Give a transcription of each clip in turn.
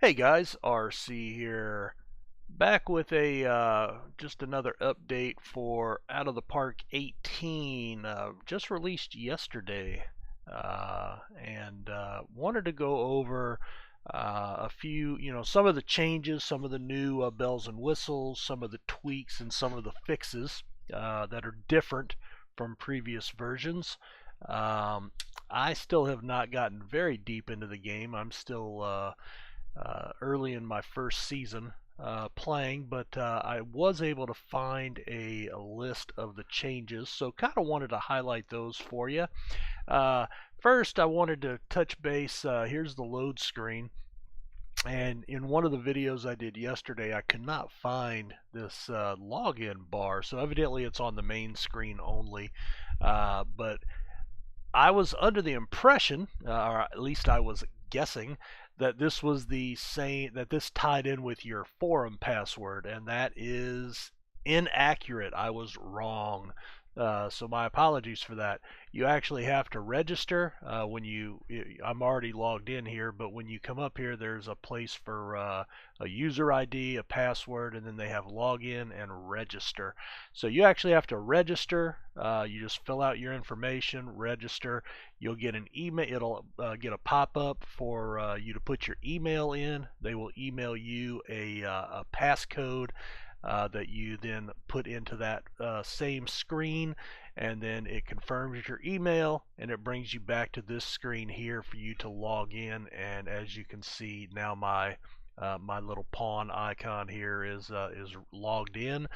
Hey guys, RC here, back with a just another update for Out of the Park 18, just released yesterday, and wanted to go over a few, some of the changes, some of the new bells and whistles, some of the tweaks, and some of the fixes that are different from previous versions. Um, I still have not gotten very deep into the game. I'm still early in my first season playing, but I was able to find a list of the changes, so kind of wanted to highlight those for you. Uh, First, I wanted to touch base. Here's the load screen. And in one of the videos I did yesterday, I could not find this login bar. So evidently it's on the main screen only. But I was under the impression, or at least I was guessing, that this was the same, that this tied in with your forum password, and that is inaccurate. I was wrong. So my apologies for that. You actually have to register when you. I'm already logged in here, but when you come up here, there's a place for a user ID, a password, and then they have login and register. So you actually have to register. You just fill out your information, register. You'll get an email. It'll get a pop-up for you to put your email in. They will email you a passcode that you then put into that same screen, and then it confirms your email, and it brings you back to this screen here for you to log in. And as you can see now, my little pawn icon here is logged in.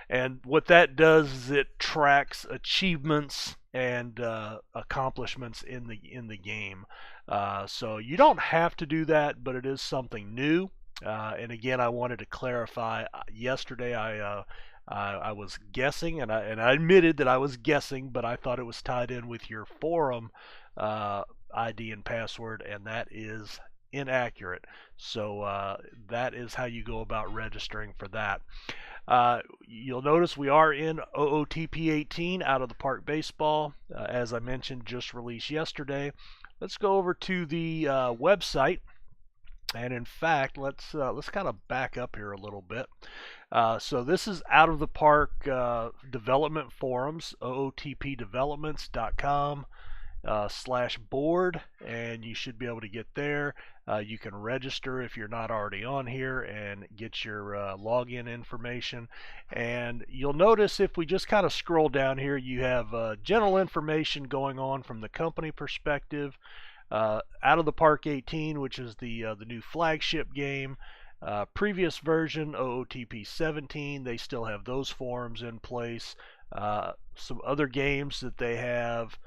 And what that does is it tracks achievements and accomplishments in the game. So you don't have to do that, but it is something new. And again, I wanted to clarify. Yesterday, I was guessing, and I admitted that I was guessing, but I thought it was tied in with your forum ID and password, and that is inaccurate. So that is how you go about registering for that. You'll notice we are in OOTP18, Out of the Park Baseball, as I mentioned, just released yesterday. Let's go over to the website. And in fact, let's kind of back up here a little bit. So this is Out of the Park Development Forums, ootpdevelopments.com /board, and you should be able to get there. You can register if you're not already on here and get your login information. And you'll notice if we just kind of scroll down here, you have general information going on from the company perspective. Out of the Park 18, which is the new flagship game. Previous version, OOTP18, they still have those forums in place. Some other games that they have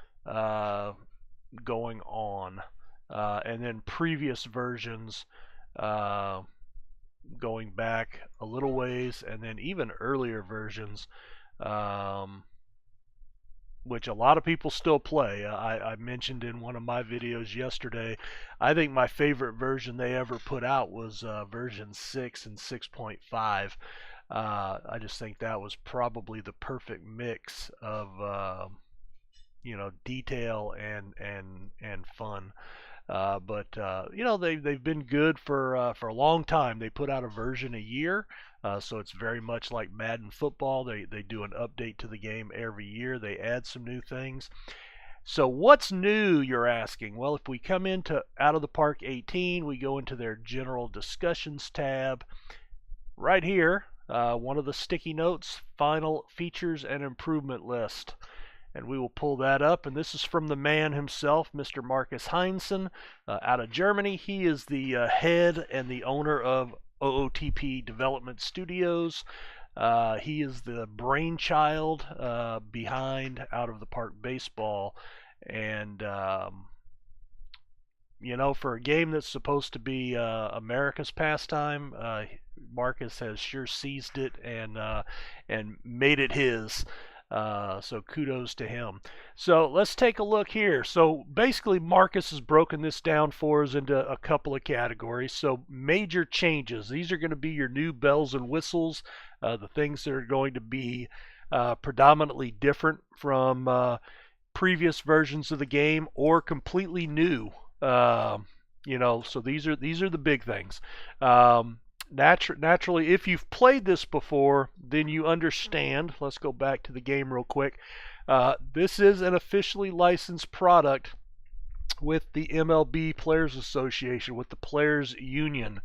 going on. And then previous versions going back a little ways, and then even earlier versions. Which a lot of people still play. I mentioned in one of my videos yesterday, I think my favorite version they ever put out was version 6 and 6.5. I just think that was probably the perfect mix of detail and fun. But they've been good for a long time. They put out a version a year, so it's very much like Madden football. They do an update to the game every year. They add some new things. So what's new, you're asking? Well, if we come into Out of the Park 18, we go into their General Discussions tab. Right here, one of the sticky notes, Final Features and Improvement List. And we will pull that up, and this is from the man himself, Mr. Marcus Heinzen, out of Germany. He is the head and the owner of OOTP Development Studios. He is the brainchild behind Out of the Park Baseball. And for a game that's supposed to be America's pastime, Marcus has sure seized it and made it his. So kudos to him. So let's take a look here. So basically Marcus has broken this down for us into a couple of categories. So major changes. These are going to be your new bells and whistles, the things that are going to be predominantly different from previous versions of the game or completely new. So these are the big things. Naturally, if you've played this before, then you understand. Let's go back to the game real quick. This is an officially licensed product with the MLB Players Association, with the Players Union.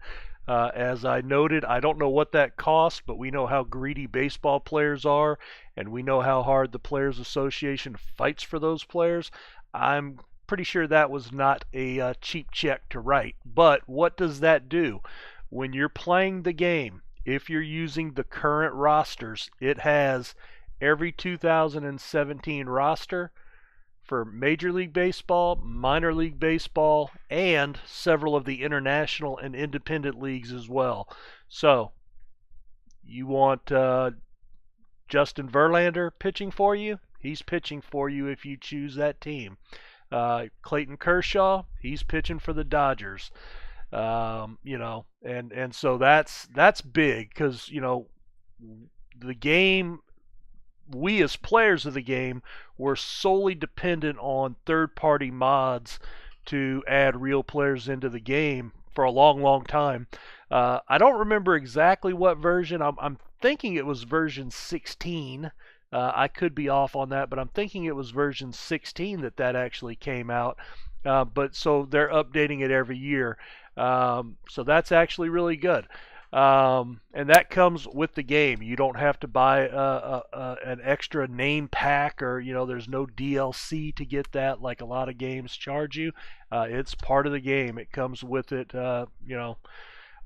As I noted, I don't know what that costs, but we know how greedy baseball players are, and we know how hard the Players Association fights for those players. I'm pretty sure that was not a cheap check to write. But what does that do? When you're playing the game, if you're using the current rosters, it has every 2017 roster for Major League Baseball, Minor League Baseball, and several of the international and independent leagues as well. So, you want Justin Verlander pitching for you? He's pitching for you if you choose that team. Clayton Kershaw, he's pitching for the Dodgers. And so that's big because the game, we as players of the game were solely dependent on third-party mods to add real players into the game for a long time. I don't remember exactly what version. I'm thinking it was version 16. I could be off on that, but I'm thinking it was version 16 that actually came out. But so they're updating it every year. So that's actually really good. And that comes with the game. You don't have to buy an extra name pack, or there's no DLC to get that like a lot of games charge you. It's part of the game. It comes with it.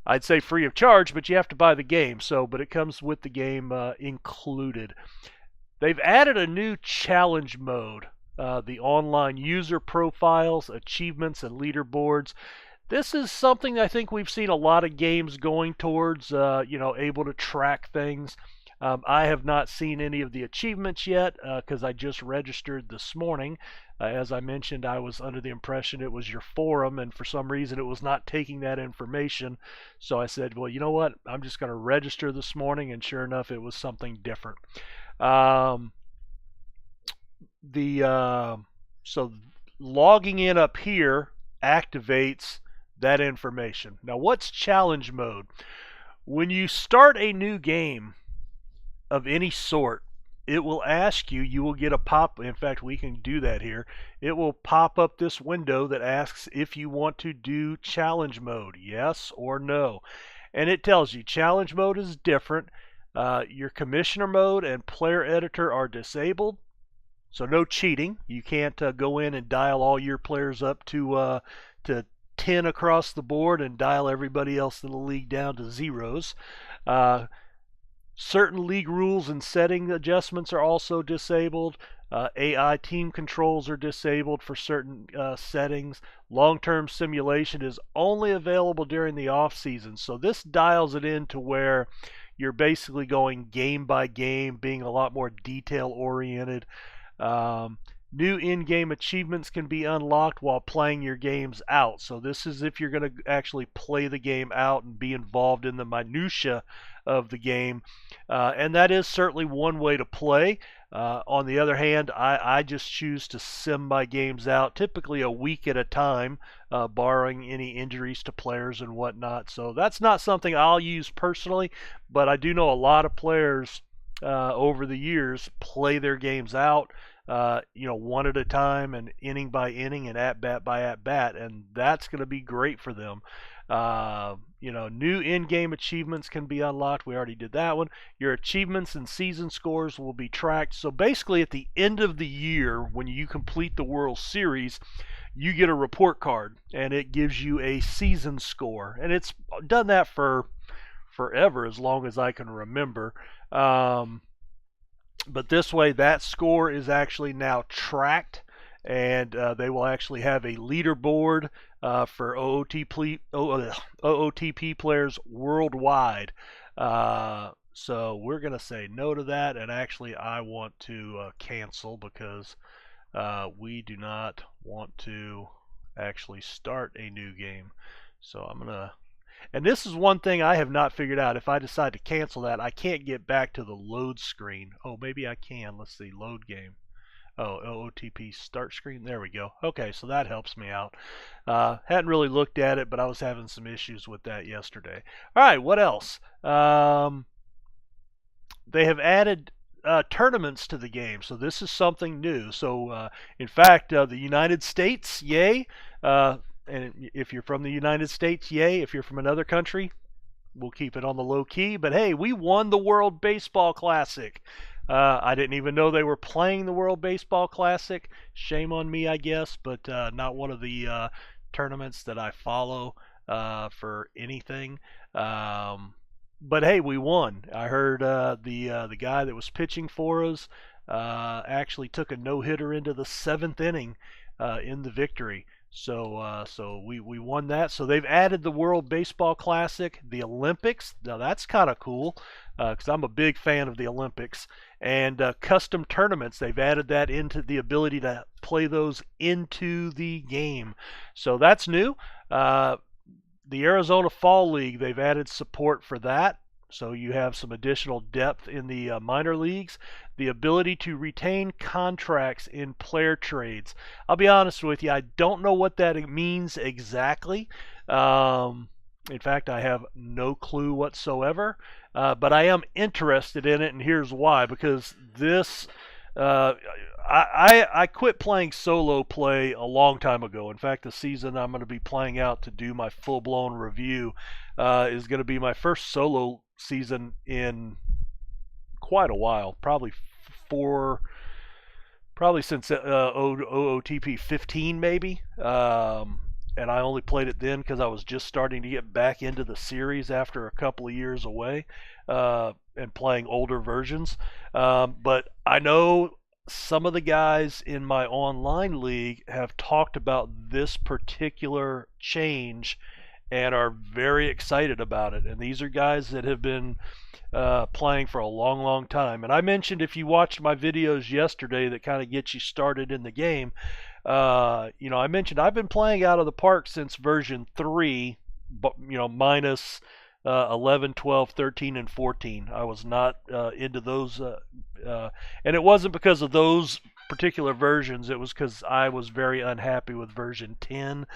I'd say free of charge, but you have to buy the game. But it comes with the game included. They've added a new challenge mode. The online user profiles, achievements, and leaderboards. This is something I think we've seen a lot of games going towards, able to track things. I have not seen any of the achievements yet because I just registered this morning. As I mentioned, I was under the impression it was your forum, and for some reason it was not taking that information. So I said, well, you know what? I'm just going to register this morning, and sure enough, it was something different. So logging in up here activates that information. Now, what's challenge mode? When you start a new game of any sort, it will ask you, you will get a pop. In fact, we can do that here. It will pop up this window that asks if you want to do challenge mode, yes or no. And it tells you challenge mode is different. Your commissioner mode and player editor are disabled. So no cheating. You can't go in and dial all your players up to 10 across the board and dial everybody else in the league down to zeros. Certain league rules and setting adjustments are also disabled. AI team controls are disabled for certain settings. Long-term simulation is only available during the off-season. So this dials it in to where you're basically going game by game, being a lot more detail-oriented. New in-game achievements can be unlocked while playing your games out. So this is if you're going to actually play the game out and be involved in the minutia of the game. And that is certainly one way to play. On the other hand, I just choose to sim my games out, typically a week at a time, barring any injuries to players and whatnot. So that's not something I'll use personally, but I do know a lot of players over the years play their games out. One at a time and inning by inning and at bat by at bat, and that's going to be great for them. New in-game achievements can be unlocked. We already did that one. Your achievements and season scores will be tracked. So basically at the end of the year, when you complete the World Series, you get a report card and it gives you a season score. And it's done that for forever, as long as I can remember. But this way, that score is actually now tracked, and they will actually have a leaderboard for OOTP players worldwide. So we're going to say no to that, and actually I want to cancel because we do not want to actually start a new game. So I'm going to... And this is one thing I have not figured out. If I decide to cancel that, I can't get back to the load screen. Oh, maybe I can. Let's see. Load game. Oh, OOTP start screen. There we go. Okay, so that helps me out. Hadn't really looked at it, but I was having some issues with that yesterday. All right, what else? They have added tournaments to the game, so this is something new. So, in fact, the United States, yay! And if you're from the United States, yay! If you're from another country, we'll keep it on the low key. But hey, we won the World Baseball Classic. I didn't even know they were playing the World Baseball Classic. Shame on me, I guess, but not one of the tournaments that I follow for anything. But hey, we won. I heard the guy that was pitching for us actually took a no-hitter into the 7th inning in the victory. So we won that. So they've added the World Baseball Classic, the Olympics. Now that's kind of cool because I'm a big fan of the Olympics. And custom tournaments, they've added that into the ability to play those into the game. So that's new. The Arizona Fall League, they've added support for that. So you have some additional depth in the minor leagues. The ability to retain contracts in player trades. I'll be honest with you, I don't know what that means exactly. In fact, I have no clue whatsoever. But I am interested in it, and here's why. Because this, I quit playing solo play a long time ago. In fact, the season I'm going to be playing out to do my full-blown review is going to be my first solo season in quite a while, probably since OOTP18 maybe. And I only played it then because I was just starting to get back into the series after a couple of years away and playing older versions. But I know some of the guys in my online league have talked about this particular change and are very excited about it. And these are guys that have been playing for a long, long time. And I mentioned, if you watched my videos yesterday that kind of get you started in the game, I mentioned I've been playing Out of the Park since version 3, minus 11, 12, 13, and 14. I was not into those, and it wasn't because of those particular versions. It was because I was very unhappy with version 10.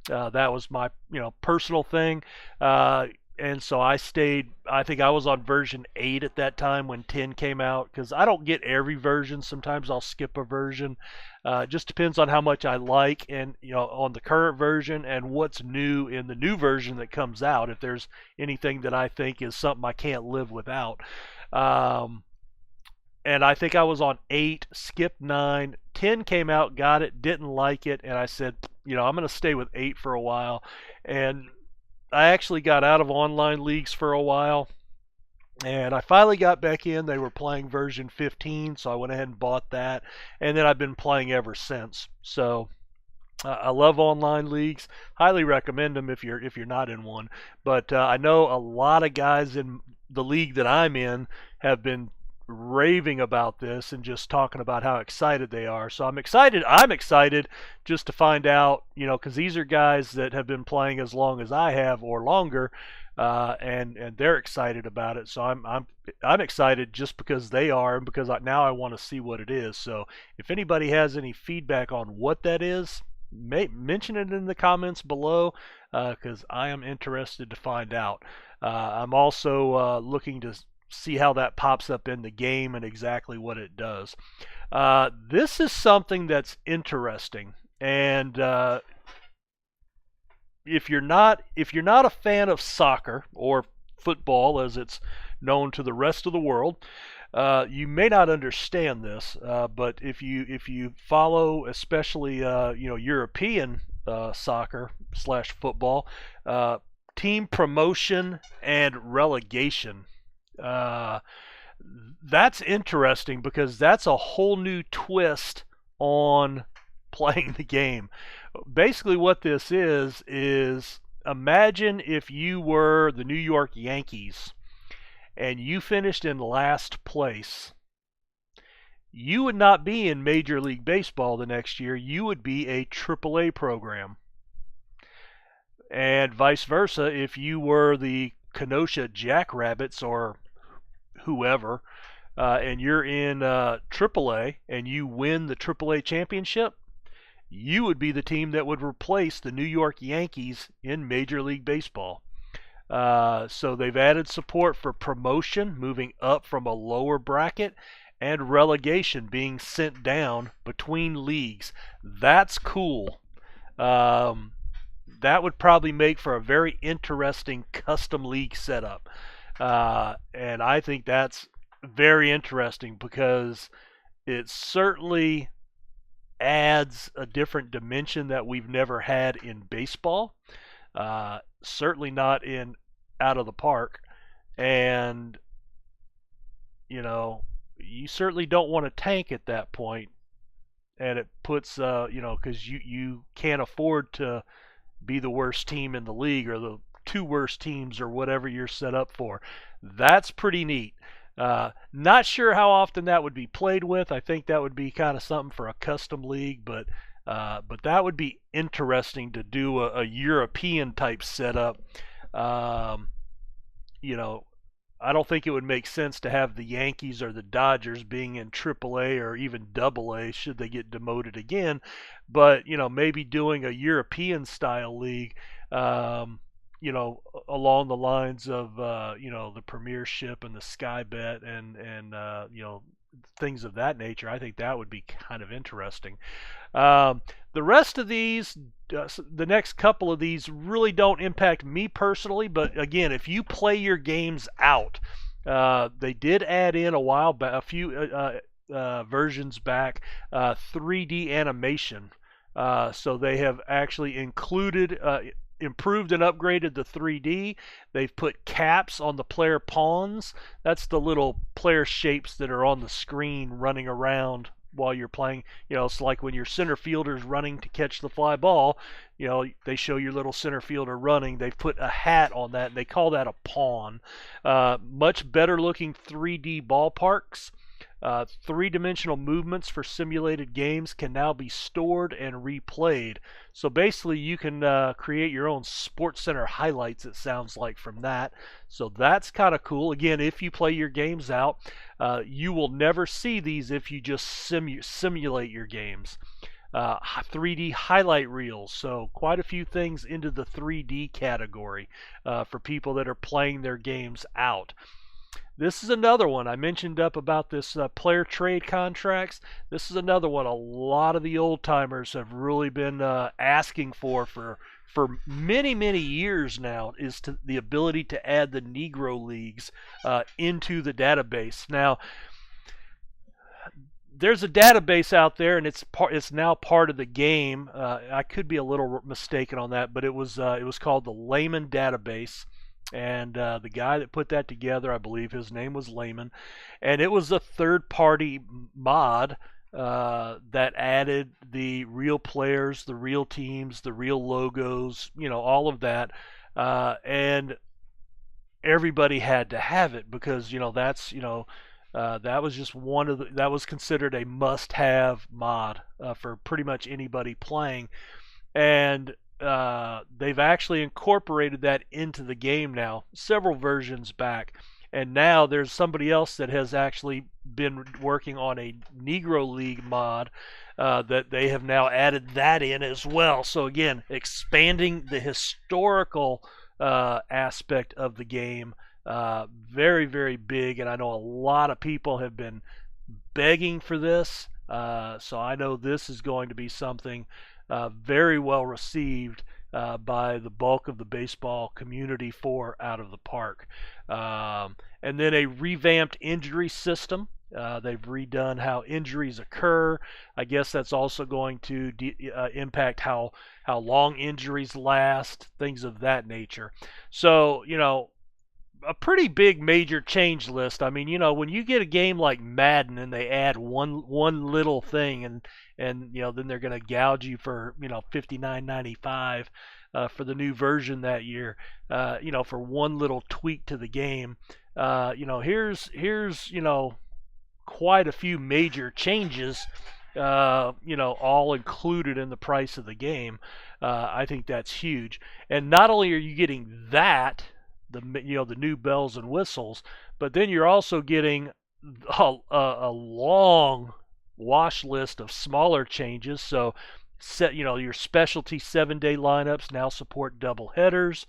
That was my personal thing. And so I stayed, I think I was on version 8 at that time when 10 came out, because I don't get every version. Sometimes I'll skip a version. It just depends on how much I like and, on the current version and what's new in the new version that comes out, if there's anything that I think is something I can't live without. And I think I was on 8, skipped 9, 10 came out, got it, didn't like it, and I said, I'm going to stay with 8 for a while. And I actually got out of online leagues for a while, and I finally got back in. They were playing version 15, so I went ahead and bought that, and then I've been playing ever since. So I love online leagues. Highly recommend them if you're not in one. But I know a lot of guys in the league that I'm in have been raving about this and just talking about how excited they are. So I'm excited just to find out, because these are guys that have been playing as long as I have or longer, and they're excited about it. So I'm excited just because they are, and because now I want to see what it is. So if anybody has any feedback on what that is, mention it in the comments below, because I am interested to find out. I'm also looking to see how that pops up in the game and exactly what it does. This is something that's interesting, and if you're not a fan of soccer or football as it's known to the rest of the world, you may not understand this. But if you follow, especially European soccer / football, team promotion and relegation. That's interesting because that's a whole new twist on playing the game. Basically what this is imagine if you were the New York Yankees and you finished in last place. You would not be in Major League Baseball the next year. You would be a AAA program. And vice versa, if you were the Kenosha Jackrabbits or whoever, and you're in AAA and you win the AAA championship, you would be the team that would replace the New York Yankees in Major League Baseball. So they've added support for promotion, moving up from a lower bracket, and relegation being sent down between leagues. That's cool. That would probably make for a very interesting custom league setup. And I think that's very interesting because it certainly adds a different dimension that we've never had in baseball. Certainly not in Out of the Park. And, you certainly don't want to tank at that point. And it puts, because you can't afford to be the worst team in the league or the two worst teams or whatever you're set up for. That's pretty neat. Not sure how often that would be played with. I think that would be kind of something for a custom league, but that would be interesting to do a European type setup. I don't think it would make sense to have the Yankees or the Dodgers being in AAA or even AA should they get demoted again. But, maybe doing a European style league, along the lines of, the Premiership and the Sky Bet and things of that nature. I think that would be kind of interesting. The rest of these, the next couple of these really don't impact me personally, but again, if you play your games out, they did add in a few versions back, 3D animation. So they have actually improved and upgraded the 3D. They've put caps on the player pawns. That's the little player shapes that are on the screen running around while you're playing. It's like when your center fielder's running to catch the fly ball, they show your little center fielder running. They've put a hat on that, and they call that a pawn. Much better looking 3D ballparks. Three-dimensional movements for simulated games can now be stored and replayed. So basically you can create your own SportsCenter highlights, it sounds like, from that. So that's kind of cool. Again, if you play your games out, you will never see these if you just simulate your games. 3D highlight reels, so quite a few things into the 3D category for people that are playing their games out. This is another one. I mentioned up about this player trade contracts. This is another one a lot of the old timers have really been asking for many, many years now, is the ability to add the Negro Leagues into the database. Now, there's a database out there, and it's now part of the game. I could be a little mistaken on that, but it was called the Layman database. And the guy that put that together, I believe his name was Layman, and it was a third-party mod that added the real players, the real teams, the real logos, all of that, and everybody had to have it because that's that was just that was considered a must-have mod for pretty much anybody playing, and they've actually incorporated that into the game now, several versions back. And now there's somebody else that has actually been working on a Negro League mod that they have now added that in as well. So again, expanding the historical aspect of the game, very, very big. And I know a lot of people have been begging for this. So I know this is going to be something very well received by the bulk of the baseball community for Out of the Park. And then a revamped injury system. They've redone how injuries occur. I guess that's also going to impact how long injuries last, things of that nature. So, a pretty big major change list. I mean, when you get a game like Madden and they add one little thing and then they're going to gouge you for $59.95 for the new version that year, for one little tweak to the game. Here's quite a few major changes, all included in the price of the game. I think that's huge. And not only are you getting that, the new bells and whistles, but then you're also getting a long wash list of smaller changes. So set your specialty 7-day lineups now support double headers.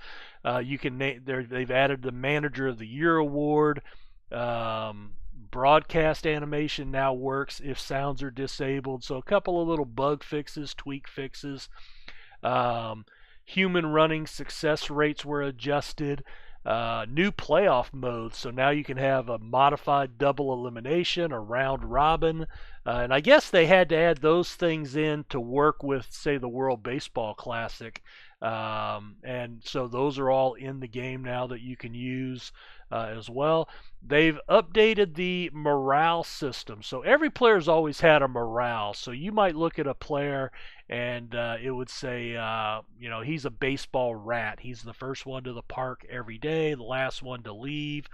You can they've added the Manager of the Year award. Broadcast animation now works if sounds are disabled. So a couple of little bug fixes, tweak fixes. Um, Human running success rates were adjusted. New playoff modes, so now you can have a modified double elimination, a round robin, and I guess they had to add those things in to work with, say, the World Baseball Classic. And so those are all in the game now that you can use as well. They've updated the morale system, so every player's always had a morale. So you might look at a player and it would say, he's a baseball rat. He's the first one to the park every day, the last one to leave.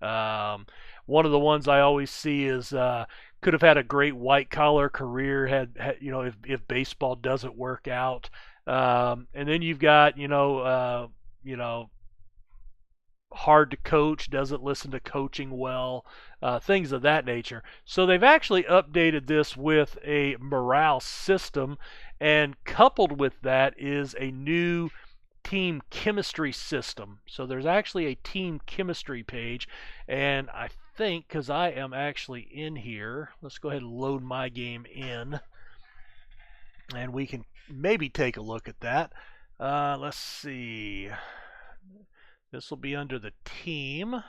One of the ones I always see is could have had a great white collar career if baseball doesn't work out. And then you've got hard to coach, doesn't listen to coaching well, things of that nature. So they've actually updated this with a morale system, and coupled with that is a new team chemistry system. So there's actually a team chemistry page, and I think, because I am actually in here, let's go ahead and load my game in, and we can maybe take a look at that. Let's see. This will be under the team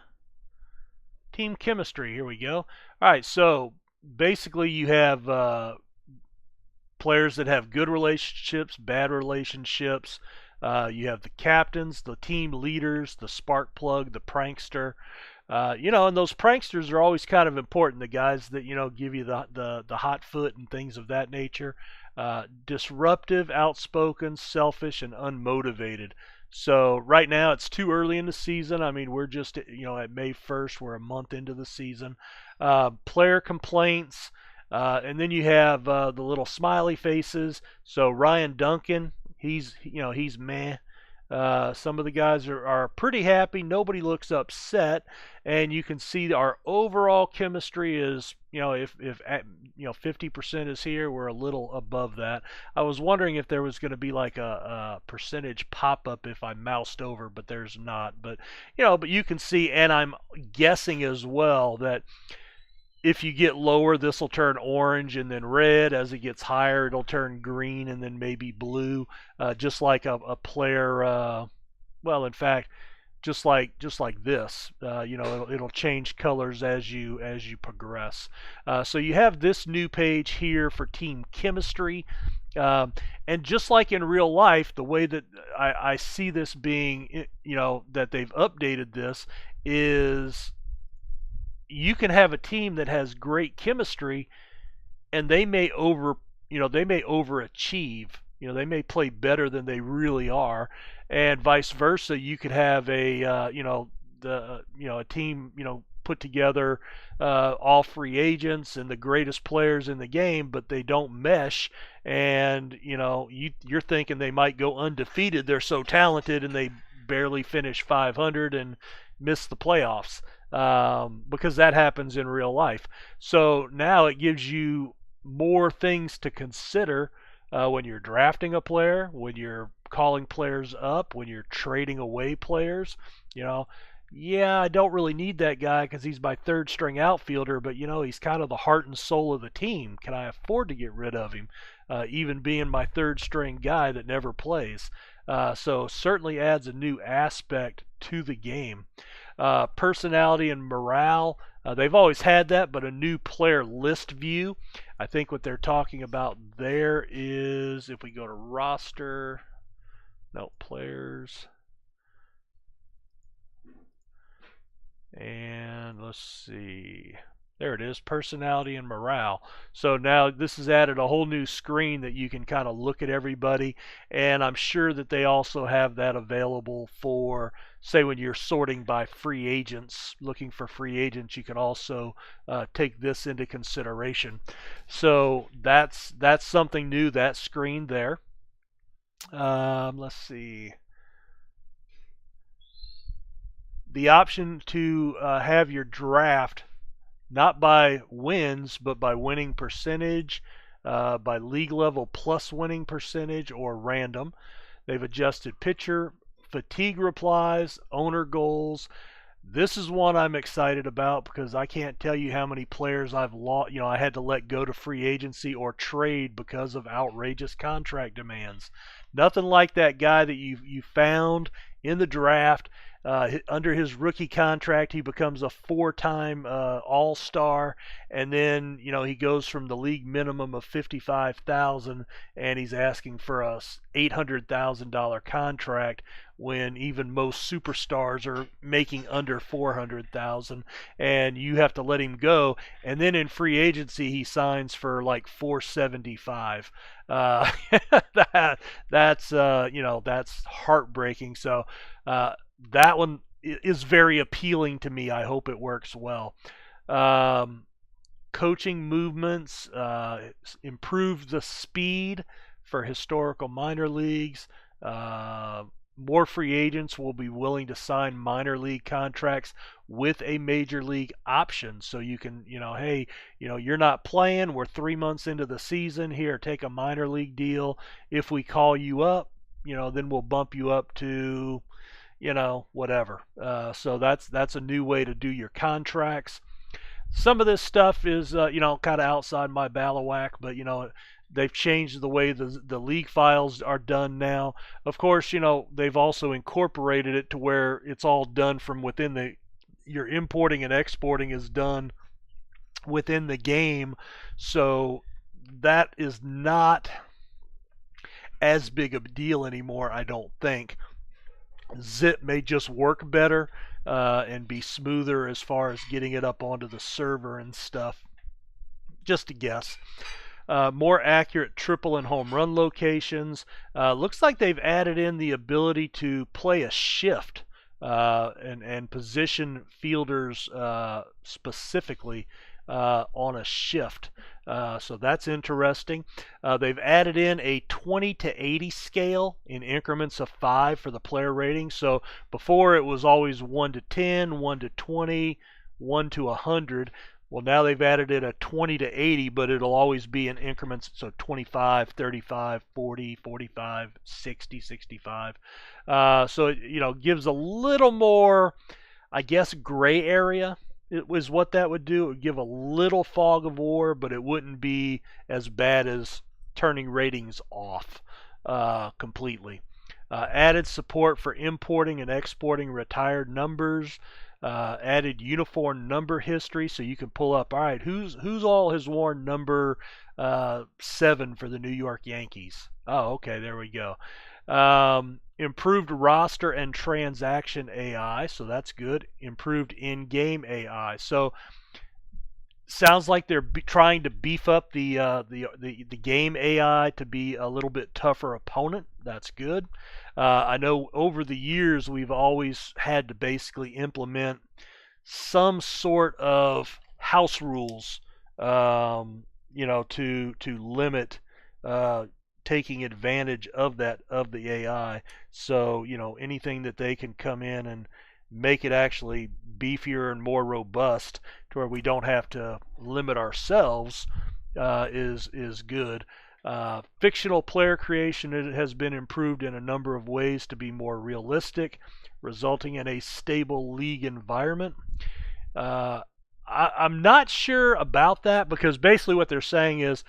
chemistry. Here we go. All right, so basically you have players that have good relationships, bad relationships. You have the captains, the team leaders, the spark plug, the prankster. And those pranksters are always kind of important. The guys that give you the hot foot and things of that nature. Disruptive, outspoken, selfish, and unmotivated. So right now it's too early in the season. I mean, we're just at May 1st. We're a month into the season. Player complaints, and then you have the little smiley faces. So Ryan Duncan, he's meh. Some of the guys are pretty happy. Nobody looks upset, and you can see our overall chemistry is if 50% is here, we're a little above that. I was wondering if there was going to be like a percentage pop up if I moused over, but there's not. But you can see, and I'm guessing as well that if you get lower, this will turn orange and then red. As it gets higher, it'll turn green and then maybe blue, just like a player. Well, in fact, just like this, it'll change colors as you progress. So you have this new page here for team chemistry, and just like in real life, the way that I see this being, that they've updated this is you can have a team that has great chemistry and they may overachieve. They may play better than they really are, and vice versa. You could have a team put together, all free agents and the greatest players in the game, but they don't mesh, and you're thinking they might go undefeated. They're so talented, and they barely finish 500 and miss the playoffs, because that happens in real life. So now it gives you more things to consider when you're drafting a player, when you're calling players up, when you're trading away players. Yeah, I don't really need that guy because he's my third string outfielder, but he's kind of the heart and soul of the team. Can I afford to get rid of him, even being my third string guy that never plays? So certainly adds a new aspect to the game. Personality and morale, they've always had that, but a new player list view. I think what they're talking about there is, if we go to roster, no, players, and let's see. There it is, personality and morale. So now this has added a whole new screen that you can kind of look at everybody, and I'm sure that they also have that available for, say, when you're sorting by free agents, looking for free agents, you can also take this into consideration. So that's something new, that screen there. Let's see. The option to have your draft not by wins, but by winning percentage, by league level plus winning percentage, or random. They've adjusted pitcher fatigue replies, owner goals. This is one I'm excited about because I can't tell you how many players I've lost. I had to let go to free agency or trade because of outrageous contract demands. Nothing like that guy that you found in the draft. Under his rookie contract, he becomes a four-time All-Star, and then he goes from the league minimum of 55,000, and he's asking for a $800,000 contract when even most superstars are making under 400,000, and you have to let him go. And then in free agency, he signs for like 475. Uh, that's heartbreaking. So that one is very appealing to me. I hope it works well. Um, Coaching movements improve the speed for historical minor leagues. Uh, More free agents will be willing to sign minor league contracts with a major league option. So you can, hey, you're not playing. We're 3 months into the season. Here, take a minor league deal. If we call you up, then we'll bump you up to, whatever. So that's a new way to do your contracts. Some of this stuff is kind of outside my bailiwick, but they've changed the way the league files are done now. Of course, they've also incorporated it to where it's all done from within your importing and exporting is done within the game, so that is not as big a deal anymore, I don't think. Zip may just work better and be smoother as far as getting it up onto the server and stuff. Just a guess. More accurate triple and home run locations. Looks like they've added in the ability to play a shift and position fielders specifically on a shift. So that's interesting. They've added in a 20 to 80 scale in increments of 5 for the player rating. So before it was always 1 to 10, 1 to 20, 1 to 100. Well, now they've added in a 20 to 80, but it'll always be in increments. So 25, 35, 40, 45, 60, 65. So it gives a little more, I guess, gray area. It was what that would do. It would give a little fog of war, but it wouldn't be as bad as turning ratings off completely. Added support for importing and exporting retired numbers. Added uniform number history, so you can pull up. All right, who's all has worn number 7 for the New York Yankees? Oh, okay, there we go. Improved roster and transaction AI, so that's good. Improved in-game AI. So sounds like they're trying to beef up the game AI to be a little bit tougher opponent. That's good. I know over the years we've always had to basically implement some sort of house rules, to limit taking advantage of the AI. So anything that they can come in and make it actually beefier and more robust to where we don't have to limit ourselves is good. Fictional player creation has been improved in a number of ways to be more realistic, resulting in a stable league environment. I'm not sure about that because basically what they're saying is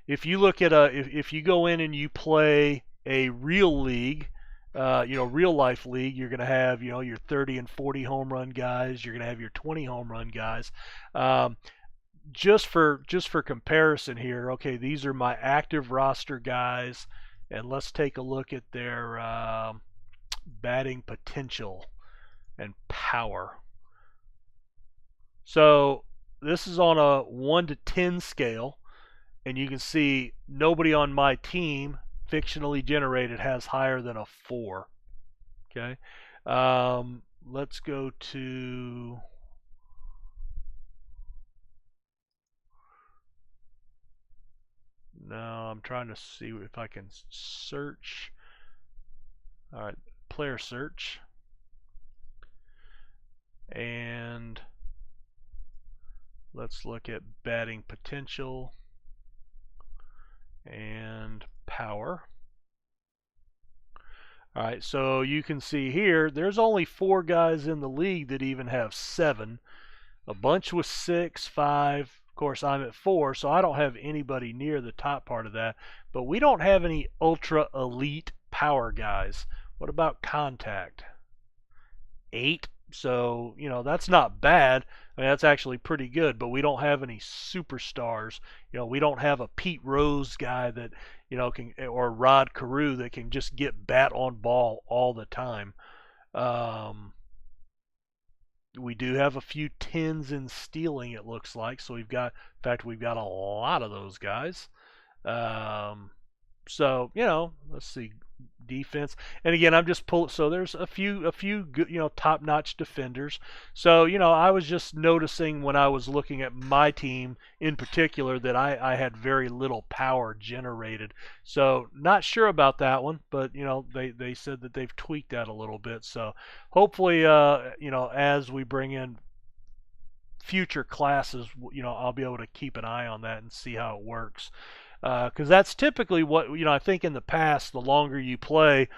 if you look at if you go in and you play a real league, real life league, you're going to have your 30 and 40 home run guys. You're going to have your 20 home run guys. Just for comparison here, okay, these are my active roster guys, and let's take a look at their batting potential and power. So this is on a 1 to 10 scale, and you can see nobody on my team, fictionally generated, has higher than a 4. Okay, let's go to now. I'm trying to see if I can search. All right, player search, and let's look at batting potential and power. All right, so you can see here, there's only 4 guys in the league that even have 7. A bunch with 6, 5. Of course, I'm at 4, so I don't have anybody near the top part of that. But we don't have any ultra elite power guys. What about contact? 8. So, that's not bad. I mean, that's actually pretty good, but we don't have any superstars. We don't have a Pete Rose guy that, can, or Rod Carew that can just get bat on ball all the time. We do have a few 10s in stealing, it looks like. So we've got, in fact, we've got a lot of those guys. So, let's see, defense. And again, I'm just pulling, so there's a few good, top-notch defenders. So, I was just noticing when I was looking at my team in particular that I had very little power generated. So, not sure about that one, but, they said that they've tweaked that a little bit. So, hopefully, as we bring in future classes, I'll be able to keep an eye on that and see how it works. Because that's typically what I think in the past. The longer you play,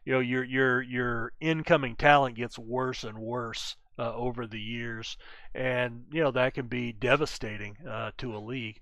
your incoming talent gets worse and worse over the years, and that can be devastating to a league.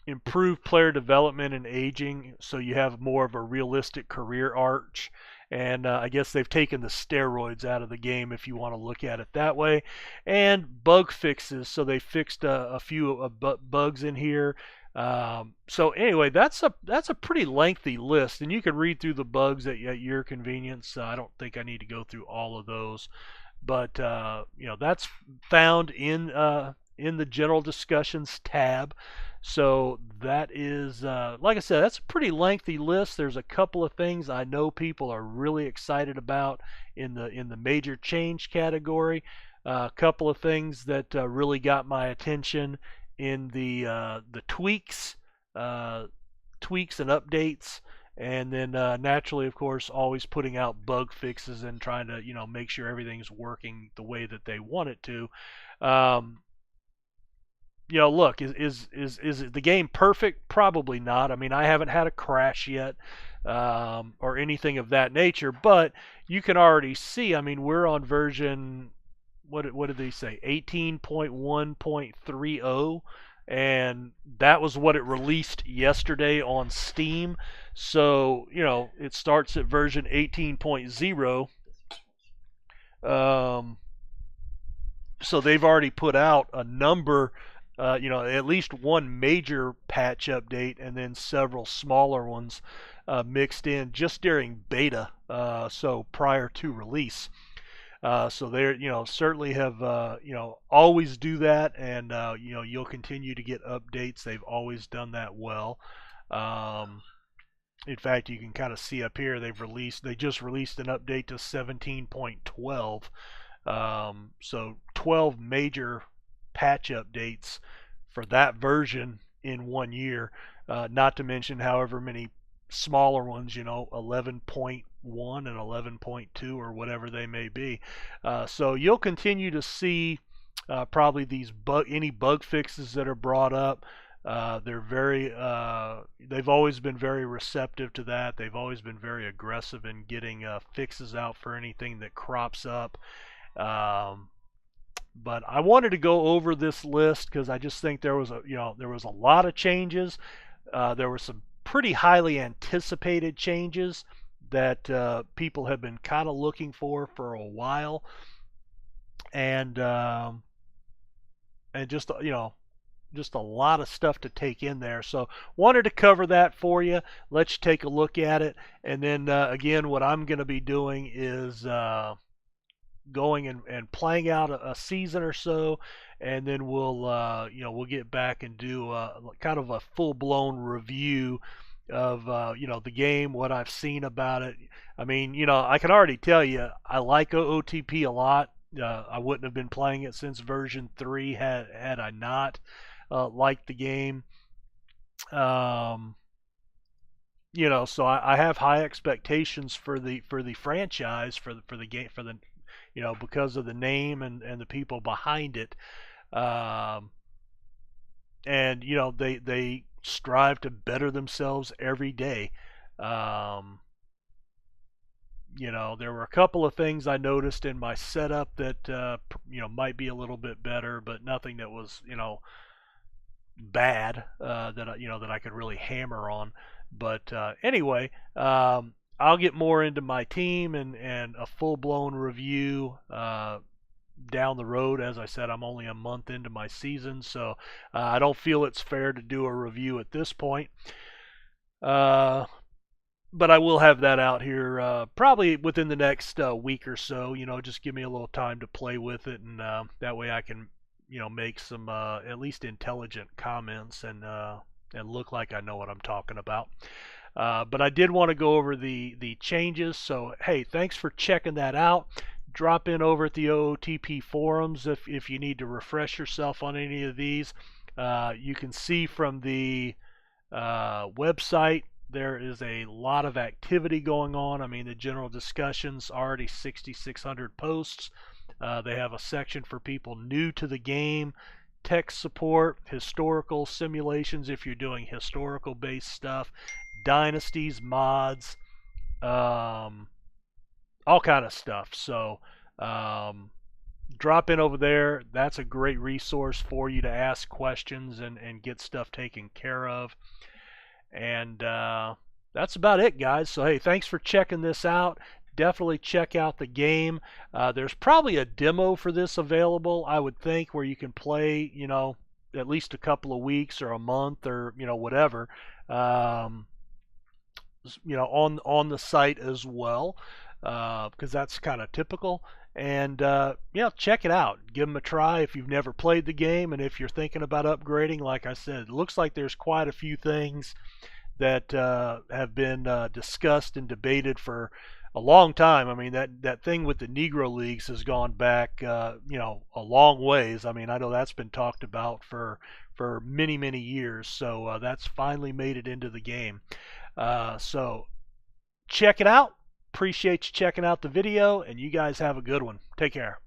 Improve player development and aging, so you have more of a realistic career arc. And I guess they've taken the steroids out of the game, if you want to look at it that way. And bug fixes, so they fixed a few bugs in here. So anyway, that's a pretty lengthy list, and you can read through the bugs at your convenience. I don't think I need to go through all of those, but that's found in the general discussions tab. So that is, like I said, that's a pretty lengthy list. There's a couple of things I know people are really excited about in the major change category. A couple of things that really got my attention in the tweaks, tweaks and updates, and then naturally, of course, always putting out bug fixes and trying to make sure everything's working the way that they want it to. Look, is the game perfect? Probably not. I mean, I haven't had a crash yet or anything of that nature, but you can already see, I mean, we're on version, what did they say, 18.1.30, and that was what it released yesterday on Steam. So, it starts at version 18.0. So they've already put out a number, at least one major patch update and then several smaller ones mixed in just during beta, so prior to release. So they certainly have always do that, and you'll continue to get updates. They've always done that well. In fact, you can kind of see up here they just released an update to 17.12. So 12 major patch updates for that version in 1 year, not to mention however many smaller ones, 11.1 and 11.2 or whatever they may be. So you'll continue to see probably any bug fixes that are brought up. They've always been very receptive to that. They've always been very aggressive in getting fixes out for anything that crops up. But I wanted to go over this list because I just think there was a lot of changes. There were some pretty highly anticipated changes that people have been kind of looking for a while, and just just a lot of stuff to take in there. So wanted to cover that for you. Let's take a look at it, and then again, what I'm going to be doing is going and playing out a season or so, and then we'll get back and do kind of a full-blown review of the game, what I've seen about it. I mean, I can already tell you I like OOTP a lot. I wouldn't have been playing it since version 3 had I not liked the game. So I have high expectations for the franchise, for the game, because of the name and the people behind it. Um, and they strive to better themselves every day. Um, there were a couple of things I noticed in my setup that might be a little bit better, but nothing that was bad, that I could really hammer on. But anyway, I'll get more into my team and a full blown review down the road. As I said, I'm only a month into my season, so I don't feel it's fair to do a review at this point. But I will have that out here probably within the next week or so. Just give me a little time to play with it, and that way I can, make some at least intelligent comments and look like I know what I'm talking about. But I did want to go over the changes. So hey, thanks for checking that out. Drop in over at the OOTP forums if you need to refresh yourself on any of these. You can see from the website there is a lot of activity going on. I mean, the general discussions already 6,600 posts. They have a section for people new to the game, tech support, historical simulations if you're doing historical based stuff, dynasties, mods, all kind of stuff. So drop in over there. That's a great resource for you to ask questions and get stuff taken care of. And that's about it, guys. So hey, thanks for checking this out. Definitely check out the game. There's probably a demo for this available, I would think, where you can play, at least a couple of weeks or a month or whatever, on the site as well, because that's kind of typical. And check it out. Give them a try if you've never played the game, and if you're thinking about upgrading. Like I said, it looks like there's quite a few things that have been discussed and debated for a long time. I mean, that thing with the Negro Leagues has gone back, a long ways. I mean, I know that's been talked about for many, many years. So that's finally made it into the game. So check it out. Appreciate you checking out the video, and you guys have a good one. Take care.